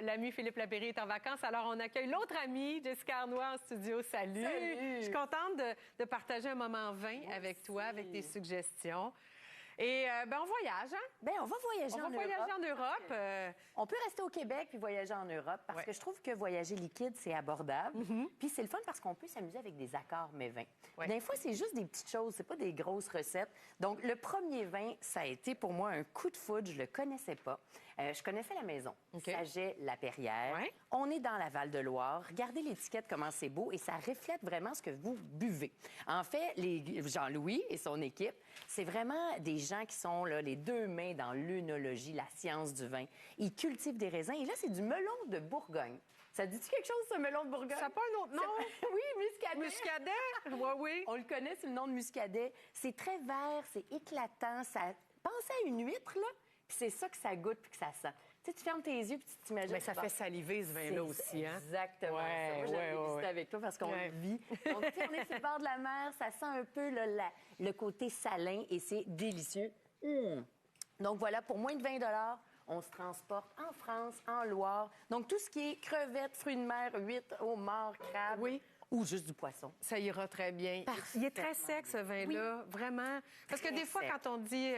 l'ami Philippe Lapéry est en vacances. Alors, on accueille l'autre amie, Jessica Arnois, en studio. Salut! Salut! Je suis contente de partager un moment vin avec toi, avec tes suggestions. Et on voyage, hein? Bien, on va voyager en Europe. On va voyager en Europe. On peut rester au Québec puis voyager en Europe parce que je trouve que voyager liquide, c'est abordable. Puis c'est le fun parce qu'on peut s'amuser avec des accords mets vins. Des fois, c'est juste des petites choses, c'est pas des grosses recettes. Donc, le premier vin, ça a été pour moi un coup de foudre. Je le connaissais pas. Je connaissais la maison. Saget-Lapeyriere. Ouais. On est dans la Val-de-Loire. Regardez l'étiquette, comment c'est beau et ça reflète vraiment ce que vous buvez. En fait, Jean-Louis et son équipe, c'est vraiment des gens qui sont là, les deux mains dans l'œnologie, la science du vin. Ils cultivent des raisins. Et là, c'est du melon de Bourgogne. Ça dit-tu quelque chose, ce melon de Bourgogne? Ça n'a pas un autre nom? Oui, muscadet. Muscadet? Oui, oui. On le connaît sous le nom de muscadet. C'est très vert, c'est éclatant. Ça pense à une huître, là. Puis c'est ça que ça goûte puis que ça sent. Tu sais, tu fermes tes yeux puis tu t'imagines. Mais ça fait saliver, ce vin-là aussi, hein? Exactement ça. Moi, j'aime visiter avec toi parce qu'on le vit. Donc, tu sais, on est sur le bord de la mer. Ça sent un peu là, le côté salin et c'est délicieux. Donc, voilà, pour moins de 20 on se transporte en France, en Loire. Donc, tout ce qui est crevettes, fruits de mer, huîtres, homards, crabes. Oui. Ou juste du poisson. Ça ira très bien. Il est très sec, ce vin-là, vraiment. Parce que des fois, quand on dit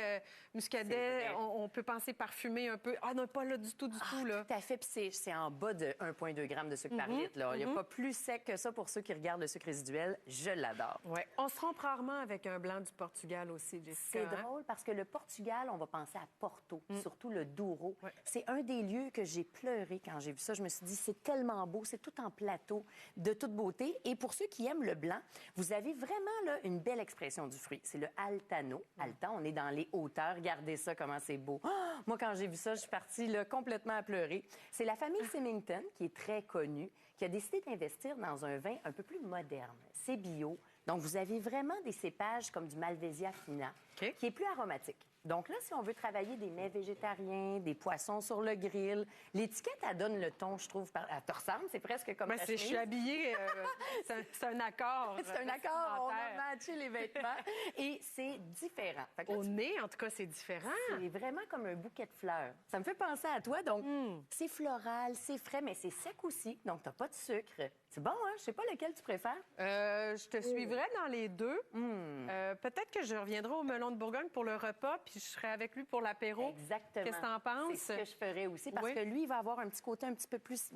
muscadet, on peut penser parfumé un peu. Ah non, pas là du tout, là. Tout à fait. Puis c'est en bas de 1,2 g de sucre par litre. Là. Il n'y a pas plus sec que ça pour ceux qui regardent le sucre résiduel. Je l'adore. Ouais. On se trompe rarement avec un blanc du Portugal aussi, Jessica. C'est drôle parce que le Portugal, on va penser à Porto, surtout le Douro. Ouais. C'est un des lieux que j'ai pleuré quand j'ai vu ça. Je me suis dit, c'est tellement beau, c'est tout en plateau, de toute beauté. Et pour ceux qui aiment le blanc, vous avez vraiment là, une belle expression du fruit. C'est le Altano. Altan, on est dans les hauteurs. Regardez ça, comment c'est beau. Oh! Moi, quand j'ai vu ça, je suis partie là, complètement à pleurer. C'est la famille Symington, qui est très connue, qui a décidé d'investir dans un vin un peu plus moderne. C'est bio. Donc, vous avez vraiment des cépages comme du Malvasia fina, qui est plus aromatique. Donc là, si on veut travailler des mets végétariens, des poissons sur le grill, l'étiquette, elle donne le ton, je trouve. Elle te ressemble, c'est presque comme ta chemise. Je suis habillée, c'est un accord. C'est un accord, on a matché les vêtements. Et c'est différent. Fait que là, au nez, en tout cas, c'est différent. C'est vraiment comme un bouquet de fleurs. Ça me fait penser à toi. Donc, c'est floral, c'est frais, mais c'est sec aussi. Donc, t'as pas de sucre. C'est bon, hein? Je sais pas lequel tu préfères. Je te suivrais dans les deux. Peut-être que je reviendrai au melon de Bourgogne pour le repas, puis je serai avec lui pour l'apéro. Exactement. Qu'est-ce que t'en penses? C'est ce que je ferais aussi, parce que lui, il va avoir un petit côté un petit peu plus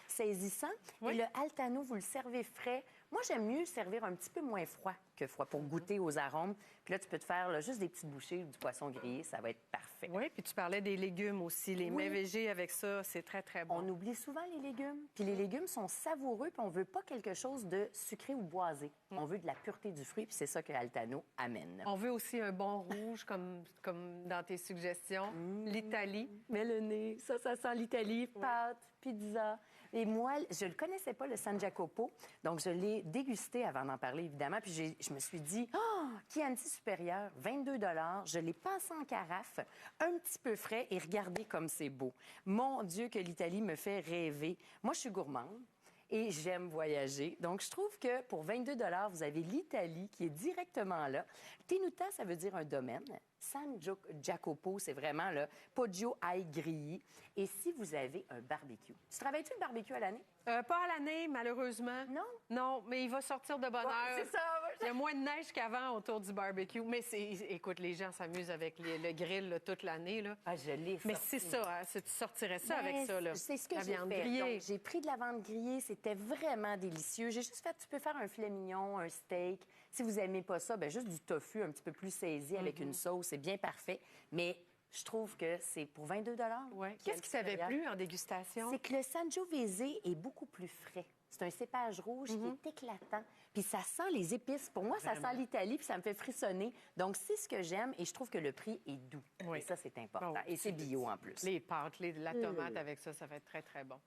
saisissant. Et le Altano, vous le servez frais. Moi, j'aime mieux servir un petit peu moins froid que froid pour goûter aux arômes. Puis là, tu peux te faire là, juste des petites bouchées du poisson grillé. Ça va être parfait. Oui, puis tu parlais des légumes aussi. Les mets végés avec ça, c'est très, très bon. On oublie souvent les légumes. Puis les légumes sont savoureux, puis on veut pas quelque chose de sucré ou boisé. On veut de la pureté du fruit, puis c'est ça que Altano amène. On veut aussi un bon rouge, comme dans tes suggestions. L'Italie. Mais le nez, ça sent l'Italie. Pâtes, pizza. Et moi, je ne le connaissais pas, le San Jacopo. Donc, je l'ai dégusté avant d'en parler, évidemment. Puis je me suis dit, Chianti supérieur, 22 $. Je l'ai passé en carafe, un petit peu frais. Et regardez comme c'est beau. Mon Dieu, que l'Italie me fait rêver. Moi, je suis gourmande. Et j'aime voyager. Donc, je trouve que pour 22 $, vous avez l'Italie qui est directement là. Tenuta, ça veut dire un domaine. San Jacopo, c'est vraiment le Poggio ai grillé. Et si vous avez un barbecue, tu travailles-tu le barbecue à l'année? Pas à l'année, malheureusement. Non? Non, mais il va sortir de bonne heure. C'est ça. Il y a moins de neige qu'avant autour du barbecue. Mais écoute, les gens s'amusent avec le grill là, toute l'année. Là. Ah, je l'ai Mais c'est ça, hein, tu sortirais ça avec ça. Là. C'est ce que la j'ai viande fait. grillée. Donc, j'ai pris de la viande grillée. C'était vraiment délicieux. J'ai juste fait, tu peux faire un filet mignon, un steak. Si vous n'aimez pas ça, bien, juste du tofu un petit peu plus saisi avec une sauce. C'est bien parfait. Mais je trouve que c'est pour 22 $. Ouais. Qu'est-ce qui t'avait plu en dégustation? C'est que le Sangiovese est beaucoup plus frais. C'est un cépage rouge qui est éclatant. Puis ça sent les épices. Pour moi, ça sent l'Italie, puis ça me fait frissonner. Donc, c'est ce que j'aime et je trouve que le prix est doux. Et ça, c'est important. Et c'est bio en plus. Les pâtes, la tomate avec ça, ça va être très, très bon.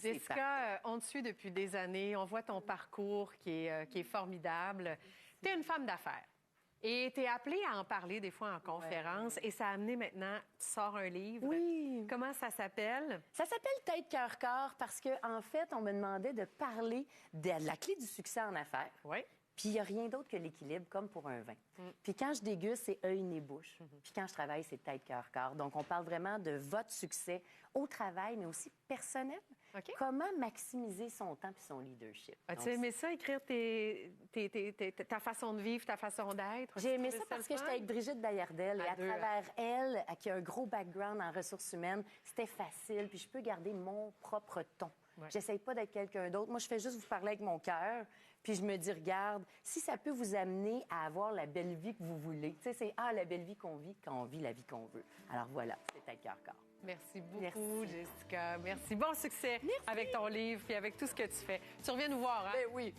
Jessica, on te suit depuis des années. On voit ton parcours qui est formidable. Tu es une femme d'affaires. Et tu es appelée à en parler des fois en conférence. Et ça a amené maintenant, tu sors un livre. Oui. Comment ça s'appelle? Ça s'appelle Tête, cœur, corps parce qu'en fait, on me demandait de parler de la clé du succès en affaires. Oui. Puis il n'y a rien d'autre que l'équilibre, comme pour un vin. Puis quand je déguste, c'est œil, nez, bouche. Puis quand je travaille, c'est tête, cœur, corps. Donc, on parle vraiment de votre succès au travail, mais aussi personnel. OK. Comment maximiser son temps puis son leadership. As-tu aimé ça, écrire ta façon de vivre, ta façon d'être? J'ai aimé ça parce que j'étais avec Brigitte Bayardel et à travers elle, qui a un gros background en ressources humaines, c'était facile. Puis je peux garder mon propre ton. Ouais. J'essaye pas d'être quelqu'un d'autre. Moi, je fais juste vous parler avec mon cœur. Puis je me dis, regarde, si ça peut vous amener à avoir la belle vie que vous voulez. Tu sais, c'est la belle vie qu'on vit quand on vit la vie qu'on veut. Alors voilà, c'est Tête, cœur, corps. Merci beaucoup, Jessica. Merci. Bon succès avec ton livre et avec tout ce que tu fais. Tu reviens nous voir, hein? Ben oui.